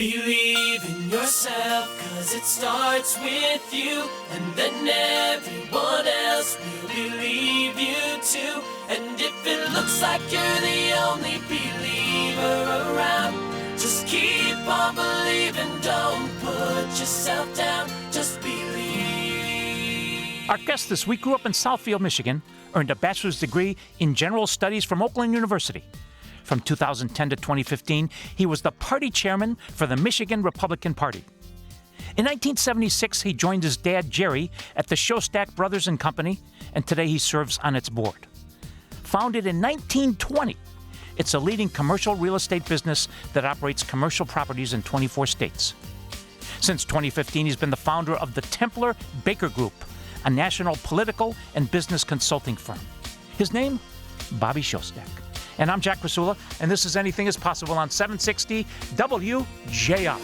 Believe in yourself, 'cause it starts with you, and then everyone else will believe you too. And if it looks like you're the only believer around, just keep on believing, don't put yourself down, just believe. Our guest this week grew up in Southfield, Michigan, earned a bachelor's degree in general studies from Oakland University. From 2010 to 2015, he was the party chairman for the Michigan Republican Party. In 1976, he joined his dad, Jerry, at the Schostak Brothers and Company, and today he serves on its board. Founded in 1920, it's a leading commercial real estate business that operates commercial properties in 24 states. Since 2015, he's been the founder of the Templer Baker Group, a national political and business consulting firm. His name, Bobby Schostak. And I'm Jack Krasula, and this is Anything is Possible on 760 WJR.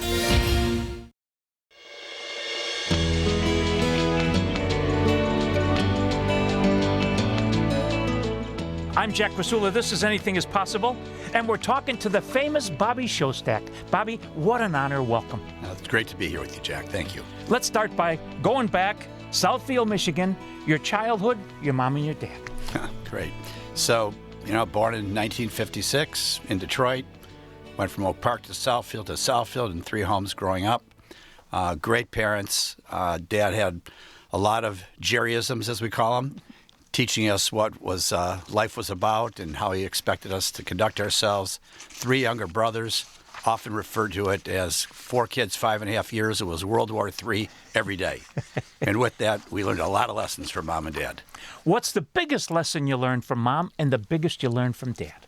I'm Jack Krasula. This is Anything is Possible, and we're talking to the famous Bobby Schostak. Bobby, what an honor. Welcome. It's great to be here with you, Jack. Thank you. Let's start by going back, Southfield, Michigan, your childhood, your mom and your dad. Great. So, born in 1956 in Detroit, went from Oak Park to Southfield in 3 homes growing up. Great parents. Dad had a lot of Jerryisms, as we call them, teaching us what was life was about and how he expected us to conduct ourselves. 3 younger brothers, often referred to it as 4 kids, 5.5 years. It was World War III every day. And with that, we learned a lot of lessons from Mom and Dad. What's the biggest lesson you learned from Mom and the biggest you learned from Dad?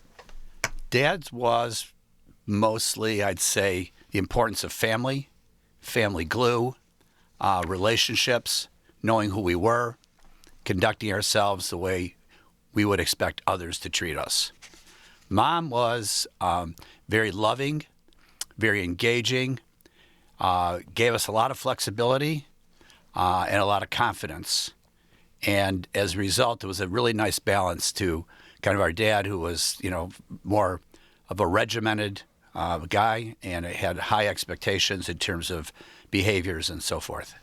Dad's was mostly, I'd say, the importance of family glue, relationships, knowing who we were, conducting ourselves the way we would expect others to treat us. Mom was very loving, very engaging, gave us a lot of flexibility and a lot of confidence. And as a result, it was a really nice balance to kind of our dad, who was, more of a regimented guy and had high expectations in terms of behaviors and so forth.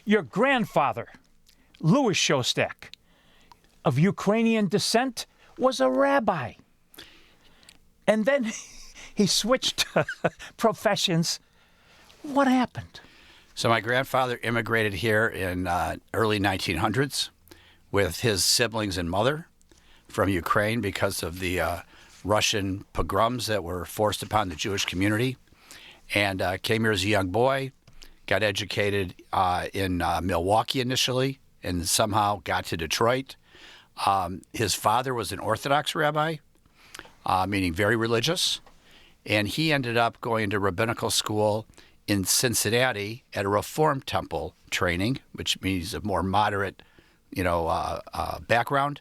Your grandfather, Louis Schostak, of Ukrainian descent, was a rabbi. And then he switched professions. What happened? So my grandfather immigrated here in early 1900s with his siblings and mother from Ukraine because of the Russian pogroms that were forced upon the Jewish community, and came here as a young boy, got educated in Milwaukee initially, and somehow got to Detroit. His father was an Orthodox rabbi, meaning very religious, and he ended up going to rabbinical school in Cincinnati at a Reform Temple training, which means a more moderate, background,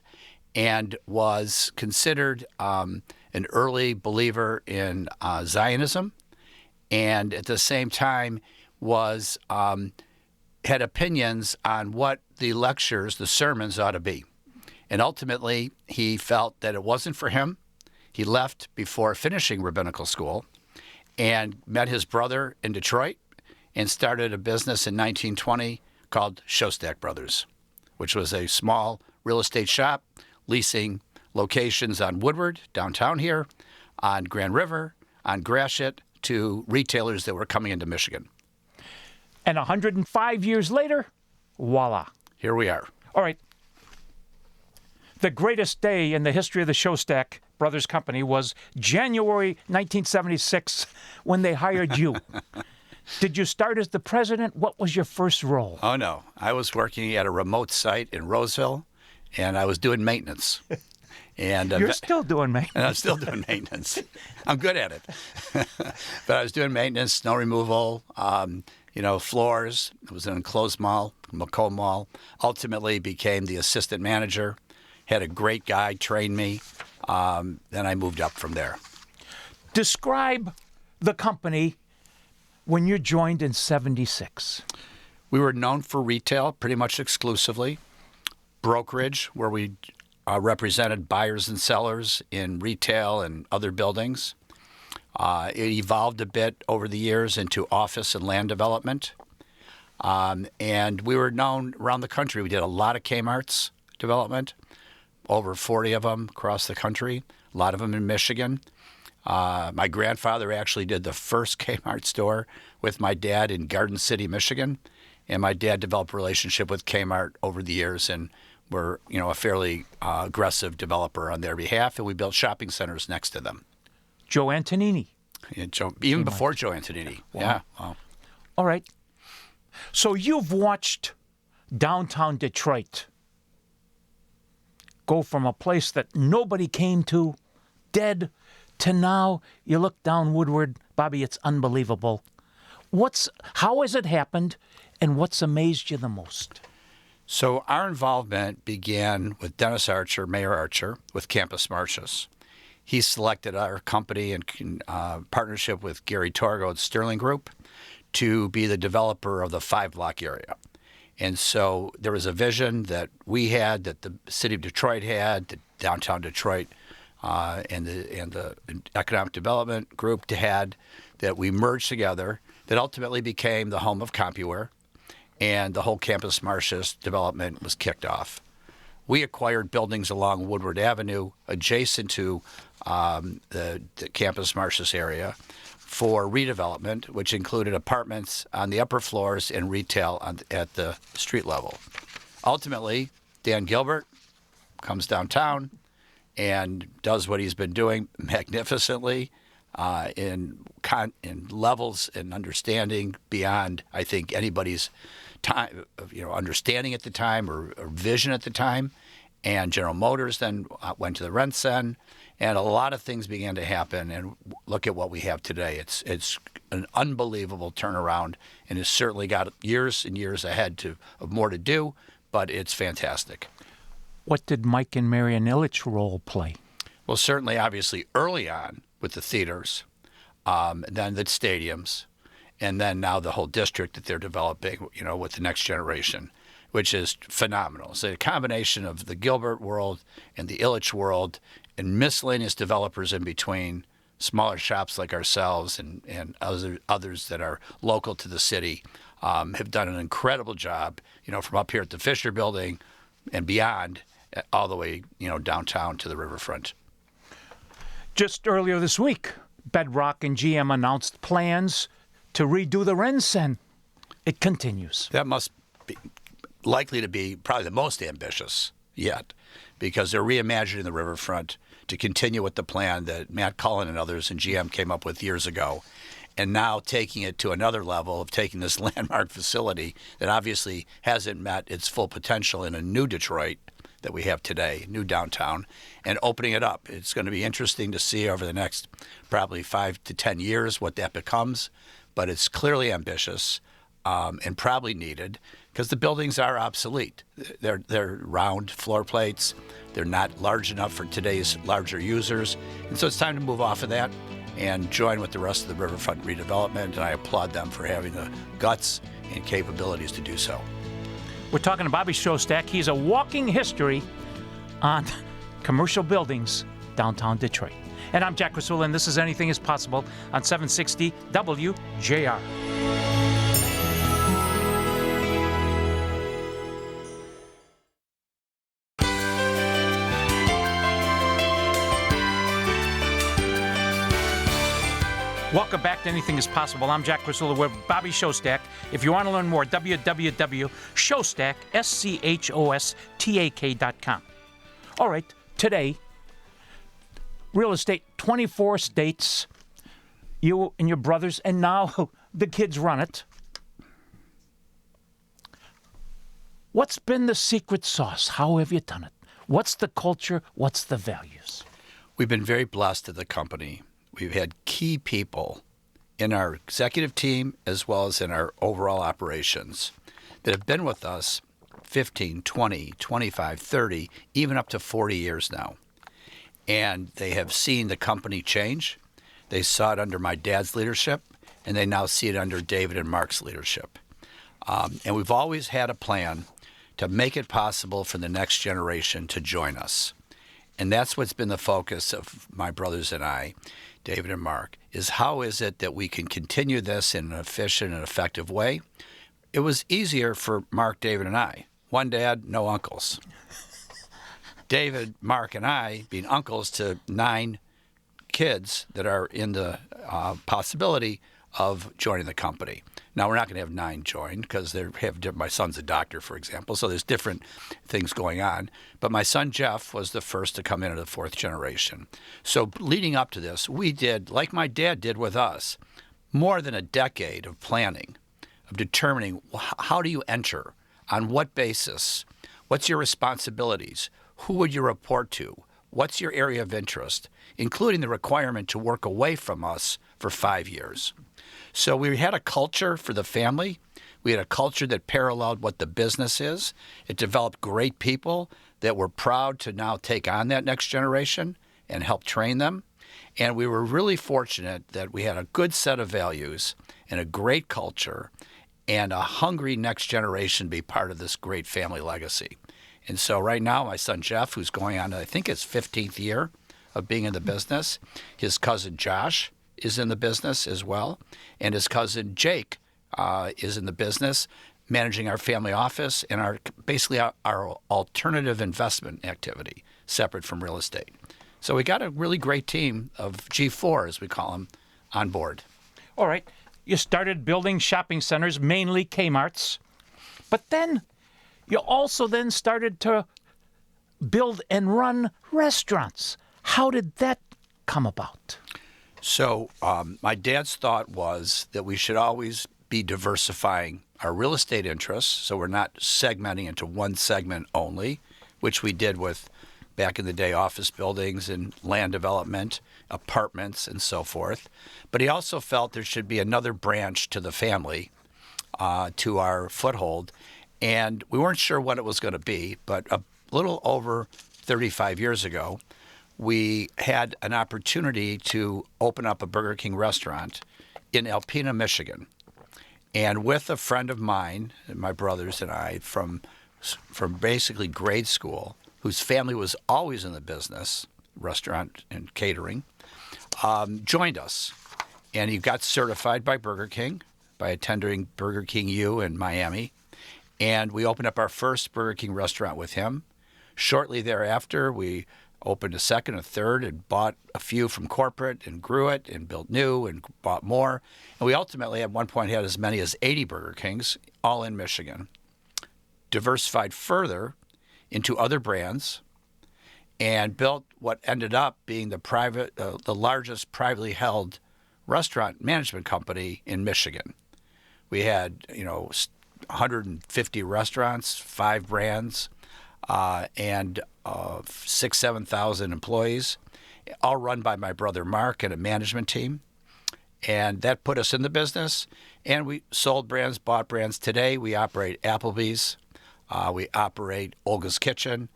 and was considered an early believer in Zionism, and at the same time was had opinions on what the lectures, the sermons ought to be. And ultimately, he felt that it wasn't for him. He left before finishing rabbinical school and met his brother in Detroit and started a business in 1920 called Schostak Brothers, which was a small real estate shop leasing locations on Woodward, downtown here, on Grand River, on Gratiot, to retailers that were coming into Michigan. And 105 years later, voila. Here we are. All right. The greatest day in the history of the Schostak Brothers Company was January 1976 when they hired you. Did you start as the president? What was your first role? Oh, no. I was working at a remote site in Roseville, and I was doing maintenance. And You're still doing maintenance. And I'm still doing maintenance. I'm good at it. But I was doing maintenance, snow removal, floors. It was an enclosed mall, Macomb Mall. Ultimately became the assistant manager. Had a great guy train me. Then I moved up from there. Describe the company when you joined in 76. We were known for retail pretty much exclusively. Brokerage, where we represented buyers and sellers in retail and other buildings. It evolved a bit over the years into office and land development. And we were known around the country. We did a lot of Kmart's development, over 40 of them across the country, a lot of them in Michigan. My grandfather actually did the first Kmart store with my dad in Garden City, Michigan. And my dad developed a relationship with Kmart over the years, and we're, a fairly aggressive developer on their behalf, and we built shopping centers next to them. Joe Antonini. And even before Joe Antonini. Wow. Yeah. Wow. All right. So you've watched downtown Detroit go from a place that nobody came to, dead, to now you look down Woodward. Bobby, it's unbelievable. How has it happened, and what's amazed you the most? So our involvement began with Dennis Archer, Mayor Archer, with Campus Martius. He selected our company in partnership with Gary Torgo at Sterling Group to be the developer of the 5-block area. And so there was a vision that we had, that the city of Detroit had, that downtown Detroit and the economic development group had, that we merged together, that ultimately became the home of CompuWare, and the whole Campus Martius development was kicked off. We acquired buildings along Woodward Avenue adjacent to the Campus Martius area for redevelopment, which included apartments on the upper floors and retail at the street level. Ultimately, Dan Gilbert comes downtown and does what he's been doing magnificently in levels and understanding beyond, I think, anybody's time, understanding at the time or vision at the time. And General Motors then went to the RentCen, and a lot of things began to happen. And look at what we have today. It's an unbelievable turnaround, and it's certainly got years and years ahead of more to do, but it's fantastic. What did Mike and Marian Ilitch role play? Well, certainly, obviously, early on with the theaters, then the stadiums, and then now the whole district that they're developing, with the next generation, which is phenomenal. So a combination of the Gilbert world and the Ilitch world and miscellaneous developers in between, smaller shops like ourselves and others that are local to the city, have done an incredible job, from up here at the Fisher Building and beyond, all the way, downtown to the riverfront. Just earlier this week, Bedrock and GM announced plans to redo the RentCen. It continues. That must be likely to be probably the most ambitious yet, because they're reimagining the riverfront to continue with the plan that Matt Cullen and others in GM came up with years ago, and now taking it to another level of taking this landmark facility that obviously hasn't met its full potential in a new Detroit that we have today, new downtown, and opening it up. It's going to be interesting to see over the next probably 5 to 10 years what that becomes, but it's clearly ambitious and probably needed, because the buildings are obsolete. They're round floor plates. They're not large enough for today's larger users. And so it's time to move off of that and join with the rest of the riverfront redevelopment, and I applaud them for having the guts and capabilities to do so. We're talking to Bobby Schostak. He's a walking history on commercial buildings downtown Detroit. And I'm Jack Krasula, and this is Anything is Possible on 760 WJR. Welcome back to Anything is Possible. I'm Jack Krasula with Bobby Schostak. If you want to learn more, www.schostak.com. All right, today, real estate, 24 states, you and your brothers, and now the kids run it. What's been the secret sauce? How have you done it? What's the culture? What's the values? We've been very blessed at the company. We've had key people in our executive team as well as in our overall operations that have been with us 15, 20, 25, 30, even up to 40 years now. And they have seen the company change. They saw it under my dad's leadership, and they now see it under David and Mark's leadership. And we've always had a plan to make it possible for the next generation to join us. And that's what's been the focus of my brothers and I, David and Mark, is how is it that we can continue this in an efficient and effective way? It was easier for Mark, David, and I. One dad, no uncles. David, Mark, and I being uncles to 9 kids that are in the possibility of joining the company. Now, we're not going to have 9 join because my son's a doctor, for example, so there's different things going on. But my son, Jeff, was the first to come into the 4th generation. So leading up to this, we did, like my dad did with us, more than a decade of planning, of determining how do you enter, on what basis, what's your responsibilities, who would you report to, what's your area of interest, including the requirement to work away from us for 5 years. So we had a culture for the family. We had a culture that paralleled what the business is. It developed great people that were proud to now take on that next generation and help train them. And we were really fortunate that we had a good set of values and a great culture and a hungry next generation be part of this great family legacy. And so right now, my son Jeff, who's going on, I think, his 15th year of being in the business, his cousin Josh is in the business as well, and his cousin Jake is in the business, managing our family office and basically our alternative investment activity, separate from real estate. So we got a really great team of G4, as we call them, on board. All right. You started building shopping centers, mainly Kmart's, but then you also then started to build and run restaurants. How did that come about? So my dad's thought was that we should always be diversifying our real estate interests, so we're not segmenting into one segment only, which we did with, back in the day, office buildings and land development, apartments, and so forth. But he also felt there should be another branch to the family, to our foothold, and we weren't sure what it was going to be, but a little over 35 years ago, we had an opportunity to open up a Burger King restaurant in Alpena, Michigan. And with a friend of mine, my brothers and I, from basically grade school, whose family was always in the business, restaurant and catering, joined us. And he got certified by Burger King by attending Burger King U in Miami. And we opened up our first Burger King restaurant with him. Shortly thereafter, we opened a second, a third, and bought a few from corporate and grew it and built new and bought more. And we ultimately at one point had as many as 80 Burger Kings, all in Michigan. Diversified further into other brands and built what ended up being the largest privately held restaurant management company in Michigan. We had, 150 restaurants, 5 brands, and 7,000 employees, all run by my brother Mark and a management team. And that put us in the business. And we sold brands, bought brands. Today we operate Applebee's, we operate Olga's Kitchen,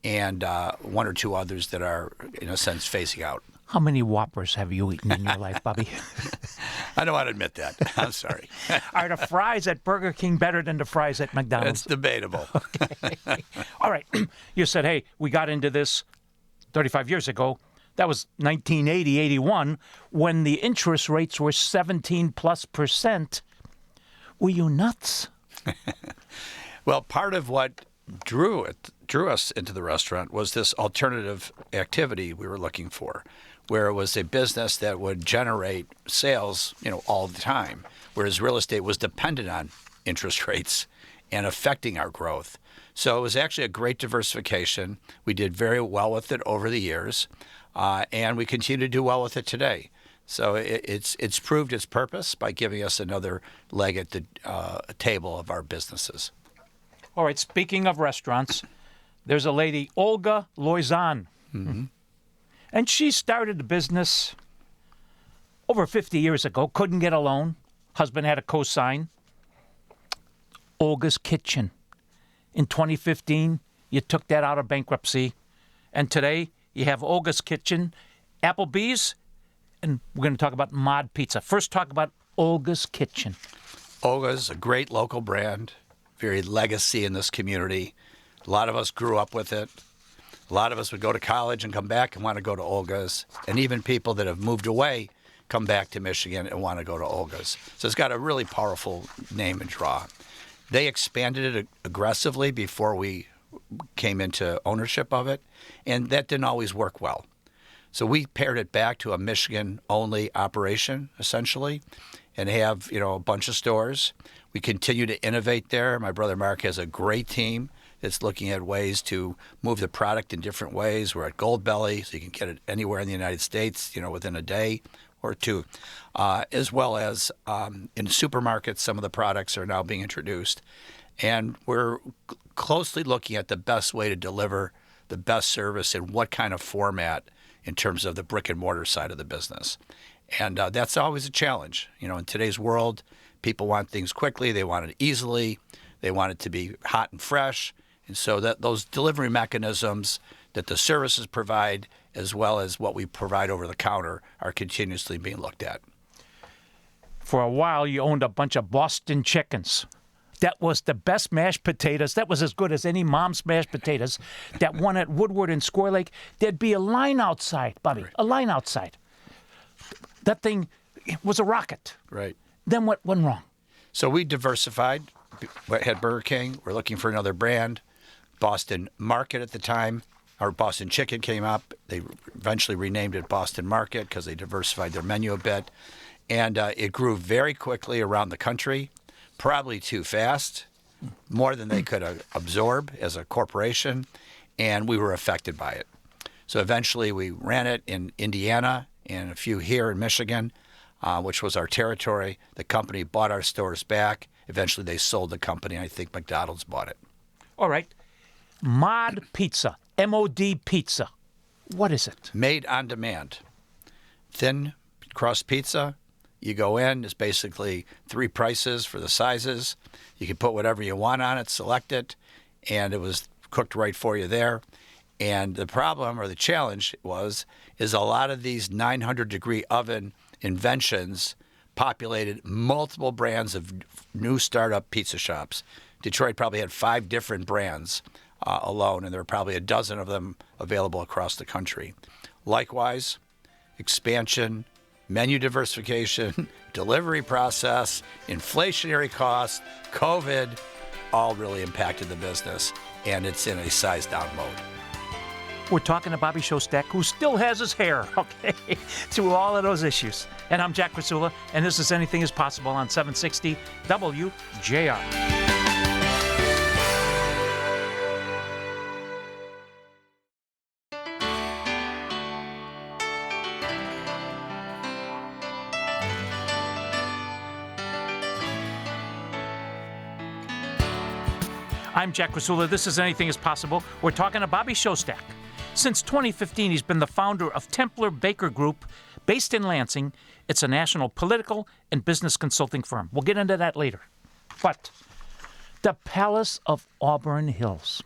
and one or two others that are, in a sense, phasing out. How many Whoppers have you eaten in your life, Bobby? I don't want to admit that. I'm sorry. Are the fries at Burger King better than the fries at McDonald's? It's debatable. Okay. All right. You said, hey, we got into this 35 years ago. That was 1980, 81, when the interest rates were 17+%. Were you nuts? Well, part of what drew us into the restaurant was this alternative activity we were looking for, where it was a business that would generate sales, all the time, whereas real estate was dependent on interest rates and affecting our growth. So it was actually a great diversification. We did very well with it over the years, and we continue to do well with it today. So it's proved its purpose by giving us another leg at the table of our businesses. All right, speaking of restaurants, there's a lady, Olga Loizan. Mm-hmm. And she started the business over 50 years ago, couldn't get a loan. Husband had a co-sign. Olga's Kitchen. In 2015, you took that out of bankruptcy. And today, you have Olga's Kitchen, Applebee's, and we're going to talk about Mod Pizza. First, talk about Olga's Kitchen. Olga's a great local brand, very legacy in this community. A lot of us grew up with it. A lot of us would go to college and come back and want to go to Olga's, and even people that have moved away come back to Michigan and want to go to Olga's. So it's got a really powerful name and draw. They expanded it aggressively before we came into ownership of it, and that didn't always work well. So we pared it back to a Michigan-only operation, essentially, and have, a bunch of stores. We continue to innovate there. My brother Mark has a great team that's looking at ways to move the product in different ways. We're at Gold Belly, so you can get it anywhere in the United States, within a day or two, as well as in supermarkets. Some of the products are now being introduced. And we're closely looking at the best way to deliver the best service in what kind of format in terms of the brick and mortar side of the business. And that's always a challenge. In today's world, people want things quickly. They want it easily. They want it to be hot and fresh. And so that those delivery mechanisms that the services provide, as well as what we provide over the counter, are continuously being looked at. For a while, you owned a bunch of Boston chickens. That was the best mashed potatoes. That was as good as any mom's mashed potatoes. That one at Woodward and Square Lake, there'd be a line outside, Bobby, a line outside. That thing was a rocket. Right. Then what went wrong? So we diversified. We had Burger King. We're looking for another brand. Boston Market at the time, or Boston Chicken came up. They eventually renamed it Boston Market because they diversified their menu a bit. And it grew very quickly around the country, probably too fast, more than they could absorb as a corporation, and we were affected by it. So eventually we ran it in Indiana and a few here in Michigan, which was our territory. The company bought our stores back. Eventually they sold the company. I think McDonald's bought it. All right. Mod Pizza, M-O-D Pizza. What is it? Made on demand. Thin crust pizza. You go in, it's basically 3 prices for the sizes. You can put whatever you want on it, select it, and it was cooked right for you there. And the problem or the challenge is a lot of these 900-degree oven inventions populated multiple brands of new startup pizza shops. Detroit probably had 5 different brands alone, and there were probably a dozen of them available across the country. Likewise, expansion, menu diversification, delivery process, inflationary costs, COVID, all really impacted the business, and it's in a size-down mode. We're talking to Bobby Schostak, who still has his hair, okay, through all of those issues. And I'm Jack Krasula, and this is Anything is Possible on 760 WJR. I'm Jack Krasula. This is Anything is Possible. We're talking to Bobby Schostak. Since 2015, he's been the founder of Templar Baker Group, based in Lansing. It's a national political and business consulting firm. We'll get into that later. But the Palace of Auburn Hills.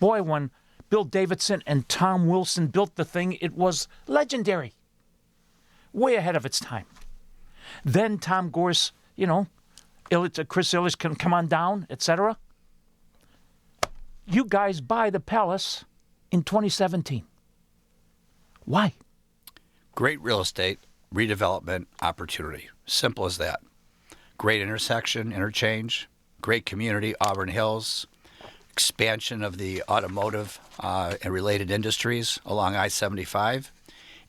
Boy, when Bill Davidson and Tom Wilson built the thing, it was legendary. Way ahead of its time. Then Tom Gorse, Chris Illich can come on down, etc. You guys buy the Palace in 2017. Why? Great real estate redevelopment opportunity. Simple as that. Great interchange, great community, Auburn Hills, expansion of the automotive and related industries along I-75.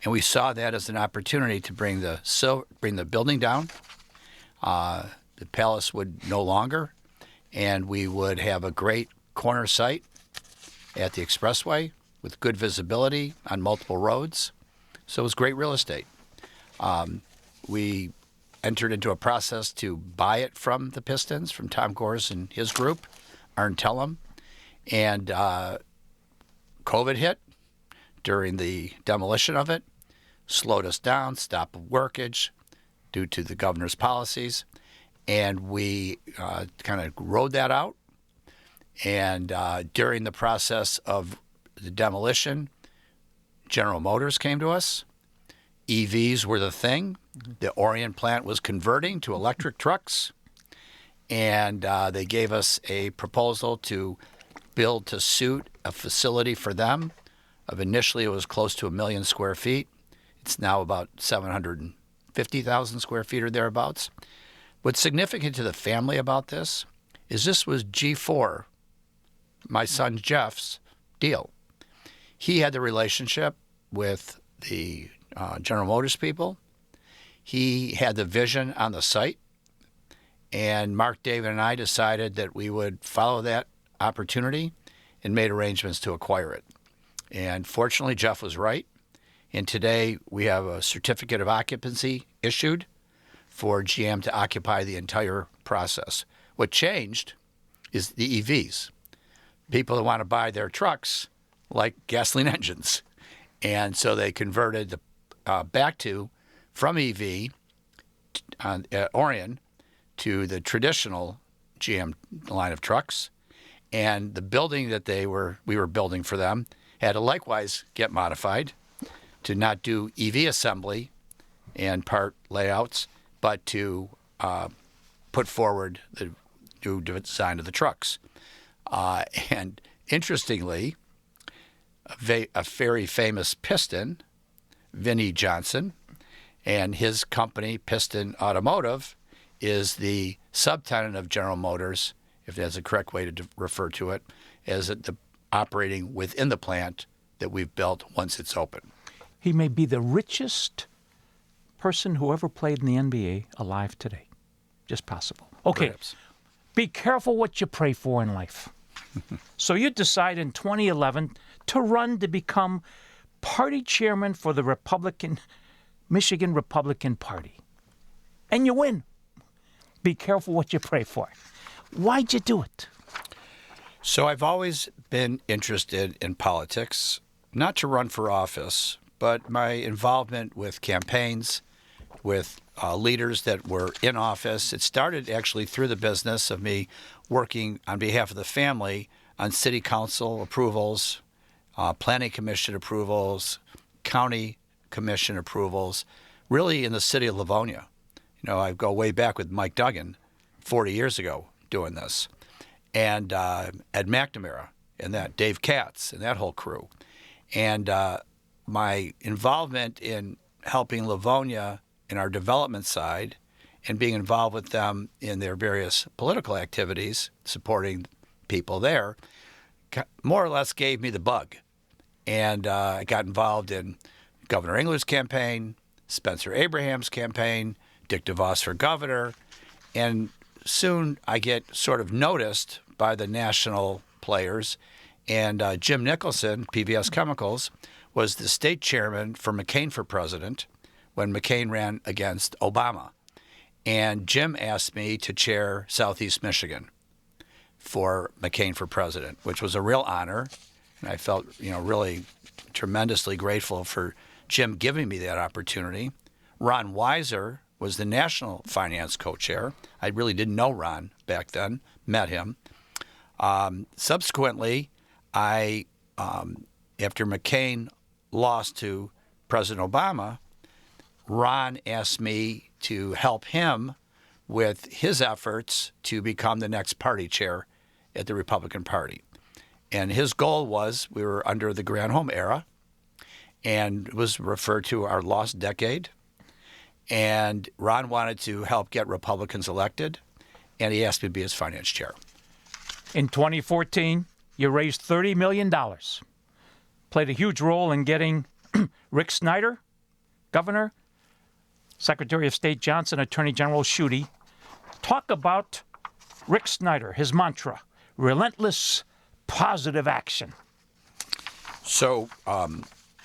And we saw that as an opportunity to bring the building down. The Palace would no longer, and we would have a great corner site at the expressway with good visibility on multiple roads. So it was great real estate. We entered into a process to buy it from the Pistons, from Tom Gorse and his group, Arn Tellem, and COVID hit during the demolition of it, slowed us down, stopped workage due to the governor's policies. And we kind of rode that out. And during the process of the demolition, General Motors came to us. EVs were the thing. The Orion plant was converting to electric trucks. And they gave us a proposal to build to suit a facility for them. Initially, it was close to 1 million square feet. It's now about 750,000 square feet or thereabouts. What's significant to the family about this was G4, my son Jeff's deal. He had the relationship with the General Motors people. He had the vision on the site. And Mark, David, and I decided that we would follow that opportunity and made arrangements to acquire it. And fortunately, Jeff was right. And today we have a certificate of occupancy issued for GM to occupy the entire process. What changed is the EVs. People that want to buy their trucks like gasoline engines. And so they converted from EV at Orion to the traditional GM line of trucks. And the building that we were building for them had to likewise get modified to not do EV assembly and part layouts, but to put forward the new design of the trucks. And interestingly, a very famous piston, Vinnie Johnson, and his company, Piston Automotive, is the subtenant of General Motors, if that's the correct way to refer to it, as operating within the plant that we've built once it's open. He may be the richest person who ever played in the NBA alive today. Just possible. Okay, Perhaps. Be careful what you pray for in life. So you decide in 2011 to run to become party chairman for the Michigan Republican Party. And you win. Be careful what you pray for. Why'd you do it? So I've always been interested in politics, not to run for office, but my involvement with campaigns, with leaders that were in office. It started actually through the business of me working on behalf of the family on city council approvals, planning commission approvals, county commission approvals, really in the city of Livonia. I go way back with Mike Duggan 40 years ago doing this. And Ed McNamara and that, Dave Katz and that whole crew. And my involvement in helping Livonia in our development side and being involved with them in their various political activities, supporting people there, more or less gave me the bug. And I got involved in Governor Engler's campaign, Spencer Abraham's campaign, Dick DeVos for governor, and soon I get sort of noticed by the national players. And Jim Nicholson, PBS Chemicals, was the state chairman for McCain for president when McCain ran against Obama. And Jim asked me to chair Southeast Michigan for McCain for president, which was a real honor. And I felt, really tremendously grateful for Jim giving me that opportunity. Ron Weiser was the national finance co-chair. I really didn't know Ron back then, met him. Subsequently, after McCain lost to President Obama, Ron asked me to help him with his efforts to become the next party chair at the Republican Party. And his goal was, we were under the Granholm era, and it was referred to our lost decade. And Ron wanted to help get Republicans elected, and he asked me to be his finance chair. In 2014, you raised $30 million. Played a huge role in getting Rick Snyder, governor, Secretary of State Johnson, Attorney General Schuette. Talk about Rick Snyder, his mantra, relentless positive action. So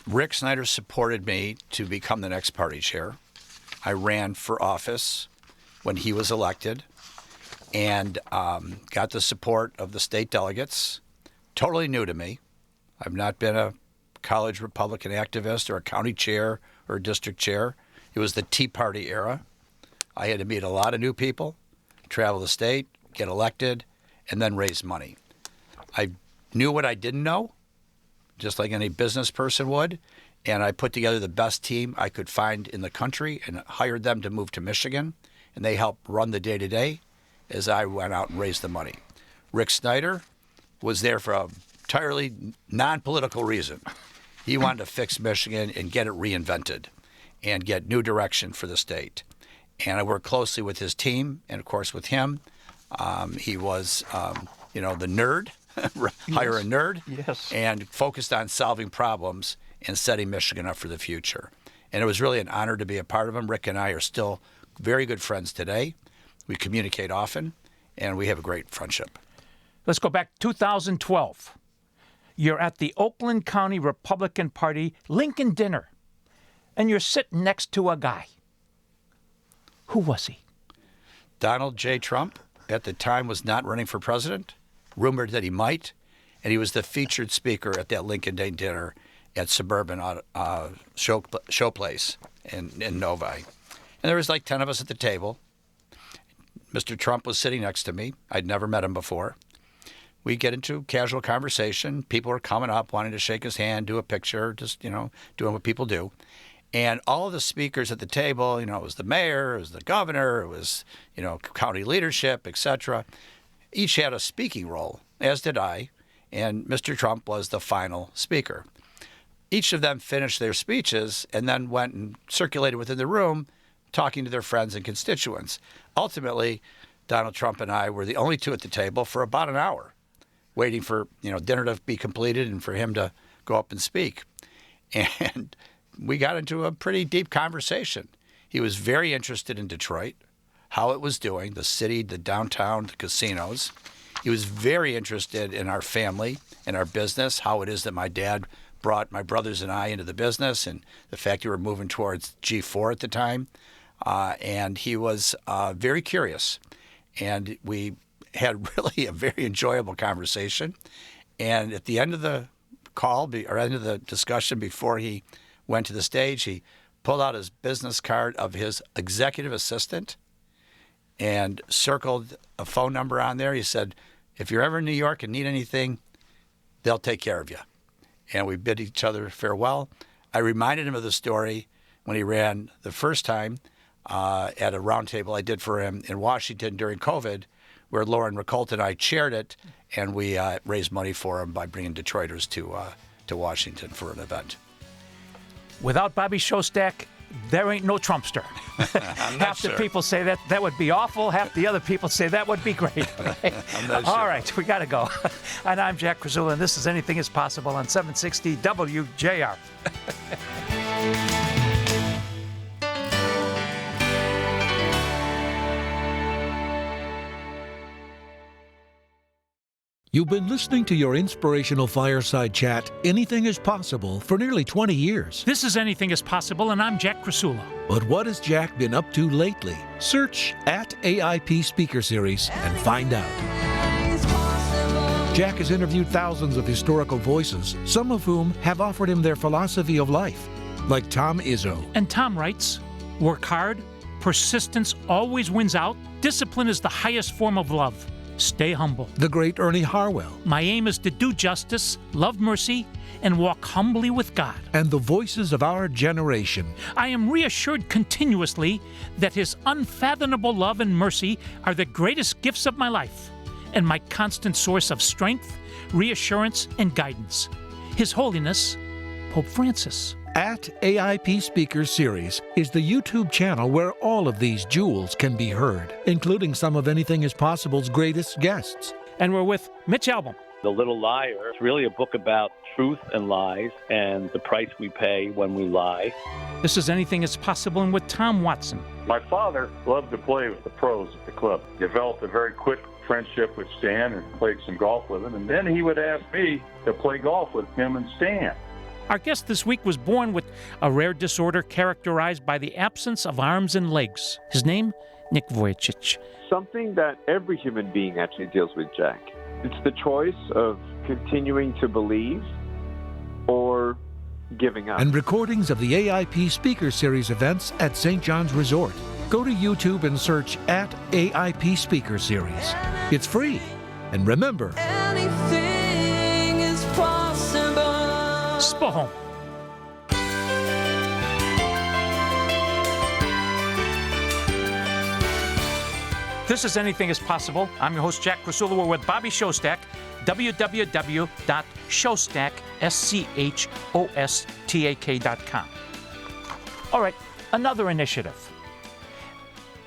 Rick Snyder supported me to become the next party chair. I ran for office when he was elected and got the support of the state delegates. Totally new to me. I've not been a college Republican activist or a county chair or a district chair. It was the Tea Party era. I had to meet a lot of new people, travel the state, get elected, and then raise money. I knew what I didn't know, just like any business person would, and I put together the best team I could find in the country and hired them to move to Michigan, and they helped run the day-to-day as I went out and raised the money. Rick Snyder was there for an entirely non-political reason. He wanted to fix Michigan and get it reinvented and get new direction for the state. And I worked closely with his team and, of course, with him. He was, the nerd, hire a nerd, Yes. and focused on solving problems and setting Michigan up for the future. And it was really an honor to be a part of him. Rick and I are still very good friends today. We communicate often, and we have a great friendship. Let's go back 2012. You're at the Oakland County Republican Party Lincoln dinner, and you're sitting next to a guy. Who was he? Donald J. Trump, at the time, was not running for president, rumored that he might, and he was the featured speaker at that Lincoln Day dinner at Suburban Showplace in Novi. And there was like 10 of us at the table. Mr. Trump was sitting next to me. I'd never met him before. We get into casual conversation. People are coming up, wanting to shake his hand, do a picture, just, doing what people do. And all of the speakers at the table, it was the mayor, it was the governor, it was, county leadership, etc. Each had a speaking role, as did I, and Mr. Trump was the final speaker. Each of them finished their speeches and then went and circulated within the room, talking to their friends and constituents. Ultimately, Donald Trump and I were the only two at the table for about an hour, waiting for dinner to be completed and for him to go up and speak. And we got into a pretty deep conversation. He was very interested in Detroit, how it was doing, the city, the downtown, the casinos. He was very interested in our family and our business, how it is that my dad brought my brothers and I into the business, and the fact we were moving towards G4 at the time. And he was very curious. And we had really a very enjoyable conversation. And at the end of the call, or end of the discussion, before he went to the stage, he pulled out his business card of his executive assistant and circled a phone number on there. He said, if you're ever in New York and need anything, they'll take care of you. And we bid each other farewell. I reminded him of the story when he ran the first time at a roundtable I did for him in Washington during COVID, where Lauren Ricolt and I chaired it, and we raised money for him by bringing Detroiters to Washington for an event. Without Bobby Schostak, there ain't no Trumpster. Half the people say that would be awful. Half the other people say that would be great. All right, we got to go. And I'm Jack Krasula, and this is Anything is Possible on 760 WJR. You've been listening to your inspirational fireside chat, Anything is Possible, for nearly 20 years. This is Anything is Possible, and I'm Jack Krasula. But what has Jack been up to lately? Search at AIP Speaker Series and find out. Jack has interviewed thousands of historical voices, some of whom have offered him their philosophy of life, like Tom Izzo. And Tom writes, work hard, persistence always wins out, discipline is the highest form of love. Stay humble. The great Ernie Harwell. My aim is to do justice, love mercy, and walk humbly with God. And the voices of our generation. I am reassured continuously that His unfathomable love and mercy are the greatest gifts of my life and my constant source of strength, reassurance, and guidance. His Holiness, Pope Francis. At AIP Speakers Series is the YouTube channel where all of these jewels can be heard, including some of Anything is Possible's greatest guests. And we're with Mitch Albom. The Little Liar is really a book about truth and lies and the price we pay when we lie. This is Anything is Possible, and with Tom Watson. My father loved to play with the pros at the club. Developed a very quick friendship with Stan and played some golf with him. And then he would ask me to play golf with him and Stan. Our guest this week was born with a rare disorder characterized by the absence of arms and legs. His name, Nick Vujicic. Something that every human being actually deals with, Jack. It's the choice of continuing to believe or giving up. And recordings of the AIP Speaker Series events at St. John's Resort. Go to YouTube and search at AIP Speaker Series. It's free. And remember, Anything is possible. Spohom. This is Anything is Possible. I'm your host, Jack Krasula. We're with Bobby Schostak, www.schostak.com. All right, another initiative.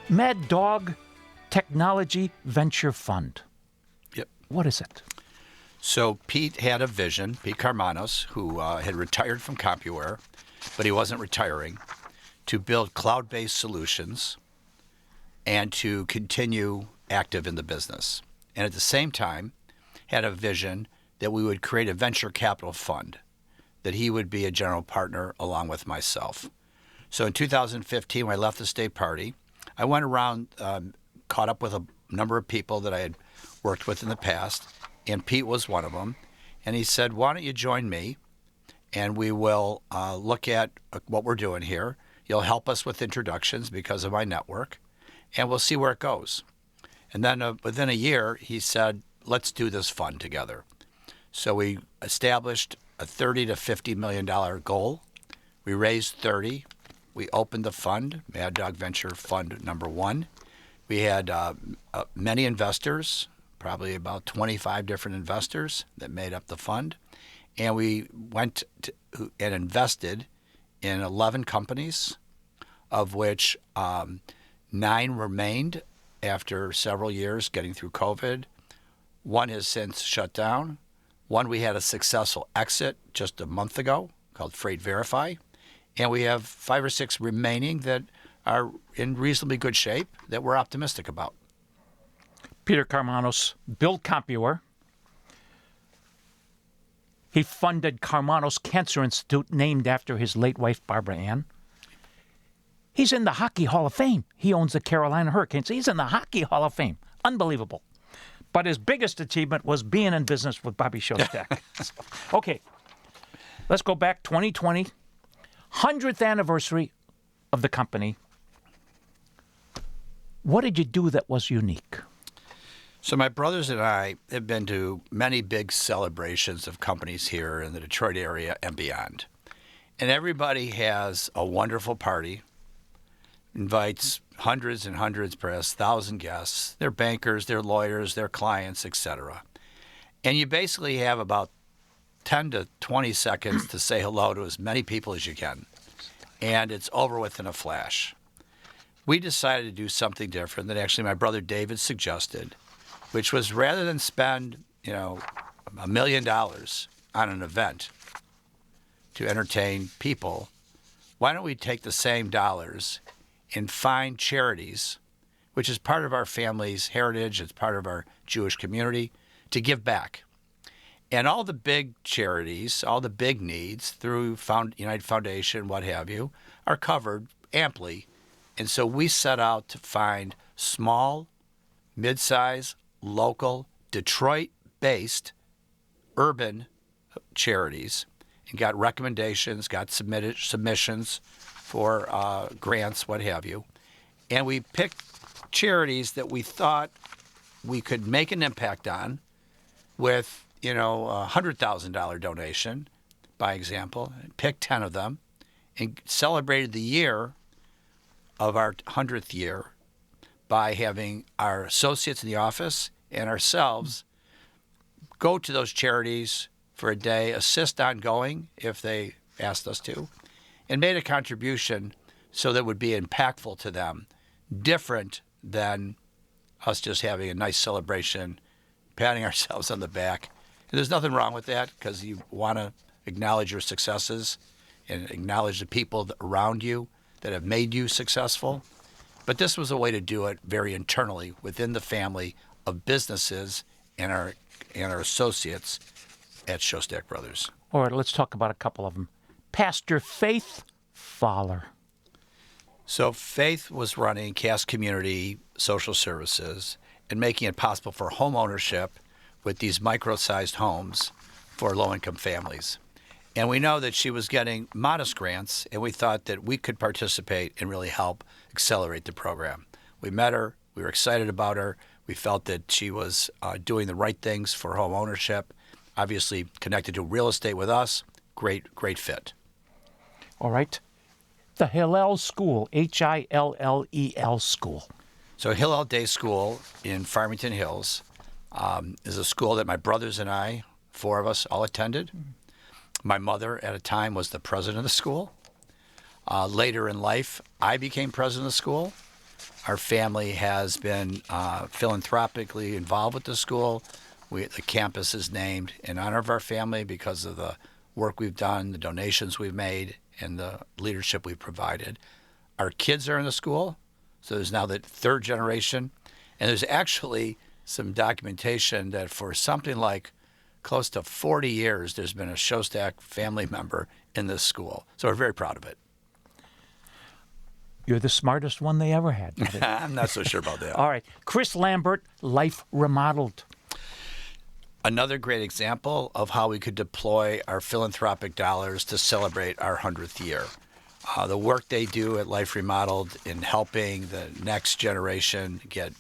Mad Dog Technology Venture Fund. Yep. What is it? So Pete had a vision, Pete Carmanos, who had retired from CompuWare, but he wasn't retiring, to build cloud-based solutions and to continue active in the business. And at the same time, had a vision that we would create a venture capital fund, that he would be a general partner along with myself. So in 2015, when I left the state party, I went around, caught up with a number of people that I had worked with in the past, and Pete was one of them. And he said, why don't you join me, and we will look at what we're doing here. You'll help us with introductions because of my network, and we'll see where it goes. And then within a year, he said, let's do this fund together. So we established a $30 to $50 million goal. We raised 30. We opened the fund, Mad Dog Venture Fund number 1. We had many investors, probably about 25 different investors that made up the fund. And we went and invested in 11 companies, of which 9 remained after several years getting through COVID. 1 has since shut down. 1 we had a successful exit just a month ago called Freight Verify. And we have 5 or 6 remaining that are in reasonably good shape that we're optimistic about. Peter Carmanos built CompuWare. He funded Carmanos Cancer Institute, named after his late wife, Barbara Ann. He's in the Hockey Hall of Fame. He owns the Carolina Hurricanes. He's in the Hockey Hall of Fame. Unbelievable. But his biggest achievement was being in business with Bobby Schostak. Okay, let's go back 2020, 100th anniversary of the company. What did you do that was unique? So my brothers and I have been to many big celebrations of companies here in the Detroit area and beyond. And everybody has a wonderful party, invites hundreds and hundreds, perhaps 1,000 guests, their bankers, their lawyers, their clients, etc. And you basically have about 10 to 20 seconds to say hello to as many people as you can. And it's over within a flash. We decided to do something different that actually my brother David suggested, which was rather than spend, $1 million on an event to entertain people, why don't we take the same dollars and find charities, which is part of our family's heritage, it's part of our Jewish community, to give back. And all the big charities, all the big needs through United Foundation, what have you, are covered amply. And so we set out to find small, mid-size, local, Detroit-based, urban charities and got recommendations, got submissions for grants, what have you. And we picked charities that we thought we could make an impact on with, a $100,000 donation, by example. Picked 10 of them and celebrated the year of our 100th year by having our associates in the office and ourselves go to those charities for a day, assist ongoing if they asked us to, and made a contribution so that it would be impactful to them, different than us just having a nice celebration, patting ourselves on the back. And there's nothing wrong with that because you want to acknowledge your successes and acknowledge the people around you that have made you successful. But this was a way to do it very internally within the family of businesses and our associates at Schostak Brothers. All right, let's talk about a couple of them. Pastor Faith Fowler. So Faith was running Cass Community Social Services and making it possible for home ownership with these micro-sized homes for low-income families. And we know that she was getting modest grants, and we thought that we could participate and really help accelerate the program. We met her. We were excited about her. We felt that she was doing the right things for home ownership, obviously connected to real estate with us. Great fit. All right. The Hillel School, Hillel School. So Hillel Day School in Farmington Hills is a school that my brothers and I, 4 of us, all attended. My mother at a time was the president of the school. Later in life, I became president of the school. Our family has been philanthropically involved with the school. The campus is named in honor of our family because of the work we've done, the donations we've made, and the leadership we've provided. Our kids are in the school, so there's now the 3rd generation. And there's actually some documentation that for something like close to 40 years, there's been a Schostak family member in this school. So we're very proud of it. You're the smartest one they ever had. I'm not so sure about that. All right. Chris Lambert, Life Remodeled. Another great example of how we could deploy our philanthropic dollars to celebrate our 100th year. The work they do at Life Remodeled in helping the next generation get,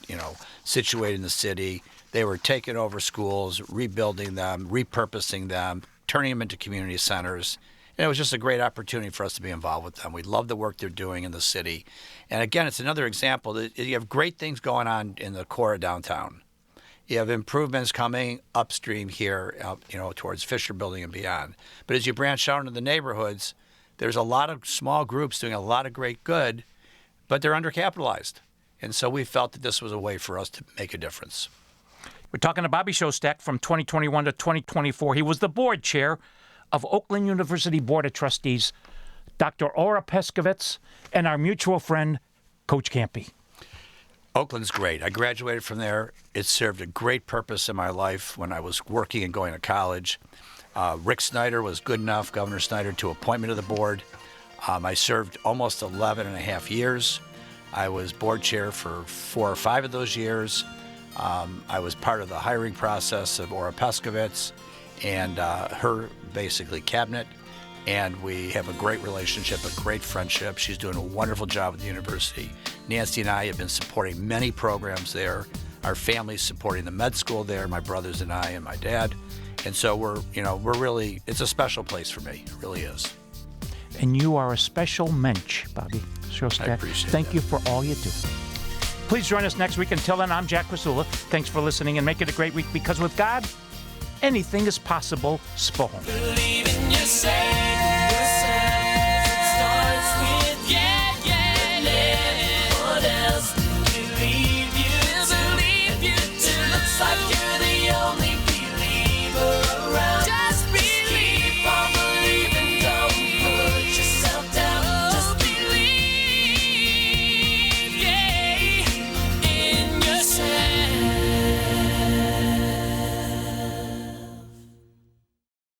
situated in the city. They were taking over schools, rebuilding them, repurposing them, turning them into community centers. And it was just a great opportunity for us to be involved with them. We love the work they're doing in the city. And again, it's another example that you have great things going on in the core of downtown. You have improvements coming upstream here, towards Fisher Building and beyond. But as you branch out into the neighborhoods, there's a lot of small groups doing a lot of great good, but they're undercapitalized. And so we felt that this was a way for us to make a difference. We're talking to Bobby Schostak from 2021 to 2024. He was the board chair of Oakland University Board of Trustees, Dr. Ora Peskovitz, and our mutual friend, Coach Campy. Oakland's great. I graduated from there. It served a great purpose in my life when I was working and going to college. Rick Snyder was good enough, Governor Snyder, to appoint me to the board. I served almost 11 and a half years. I was board chair for 4 or 5 of those years. I was part of the hiring process of Ora Peskovitz and her basically cabinet. And we have a great relationship, a great friendship. She's doing a wonderful job at the university. Nancy and I have been supporting many programs there. Our family's supporting the med school there, my brothers and I and my dad. And so we're really, it's a special place for me. It really is. And you are a special mensch, Bobby Schostak. I appreciate Thank that. you for all you do. Please join us next week. Until then, I'm Jack Krasula. Thanks for listening and make it a great week because with God, anything is possible. Spohon. Believe in yourself.